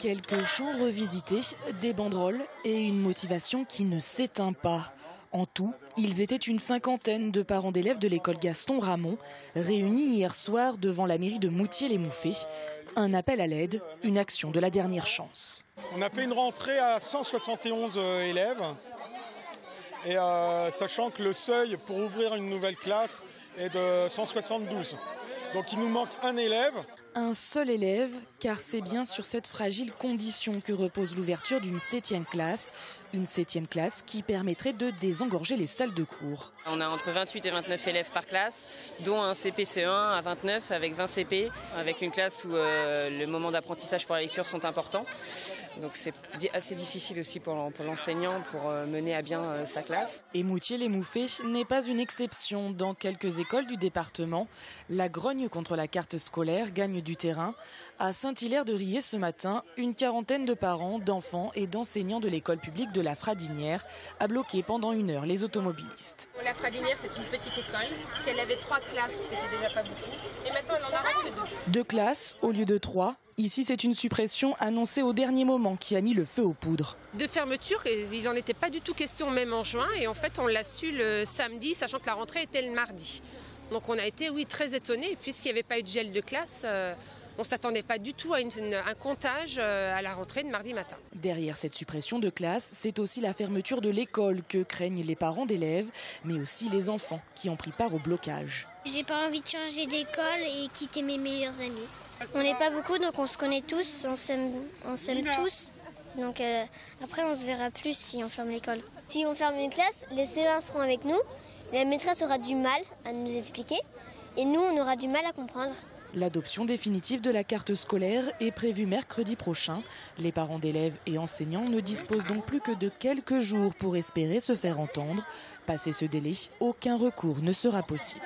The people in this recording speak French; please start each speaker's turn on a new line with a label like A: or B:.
A: Quelques chants revisités, des banderoles et une motivation qui ne s'éteint pas. En tout, ils étaient une cinquantaine de parents d'élèves de l'école Gaston Ramon, réunis hier soir devant la mairie de Moutier-les-Mouffets. Un appel à l'aide, une action de la dernière chance.
B: On a fait une rentrée à 171 élèves, et sachant que le seuil pour ouvrir une nouvelle classe est de 172. Donc il nous manque un élève.
A: Un seul élève, car c'est bien sur cette fragile condition que repose l'ouverture d'une 7e classe. Une 7e classe qui permettrait de désengorger les salles de cours.
C: On a entre 28 et 29 élèves par classe, dont un CP-CE1 à 29 avec 20 CP, avec une classe où le moment d'apprentissage pour la lecture sont importants. Donc c'est assez difficile aussi pour l'enseignant pour mener à bien sa classe.
A: Et Moutier-les-Mouffets n'est pas une exception. Dans quelques écoles du département, la grogne contre la carte scolaire gagne du terrain. À Saint-Hilaire-de-Riez ce matin, une quarantaine de parents, d'enfants et d'enseignants de l'école publique de la Fradinière a bloqué pendant 1 heure les automobilistes.
D: La Fradinière, c'est une petite école, qu'elle avait 3 classes, ce qui n'était déjà pas beaucoup. Et maintenant, elle en a reste 2.
A: 2 classes au lieu de 3. Ici, c'est une suppression annoncée au dernier moment qui a mis le feu aux poudres.
E: De fermeture, il n'en était pas du tout question, même en juin. Et en fait, on l'a su le samedi, sachant que la rentrée était le mardi. Donc on a été, oui, très étonnés. Puisqu'il n'y avait pas eu de gel de classe, on ne s'attendait pas du tout à un comptage à la rentrée de mardi matin.
A: Derrière cette suppression de classe, c'est aussi la fermeture de l'école que craignent les parents d'élèves, mais aussi les enfants qui ont pris part au blocage.
F: J'ai pas envie de changer d'école et quitter mes meilleurs amis. On n'est pas beaucoup, donc on se connaît tous, on s'aime tous. Donc après, on se verra plus si on ferme l'école.
G: Si on ferme une classe, les CE1 seront avec nous. La maîtresse aura du mal à nous expliquer et nous, on aura du mal à comprendre.
A: L'adoption définitive de la carte scolaire est prévue mercredi prochain. Les parents d'élèves et enseignants ne disposent donc plus que de quelques jours pour espérer se faire entendre. Passé ce délai, aucun recours ne sera possible.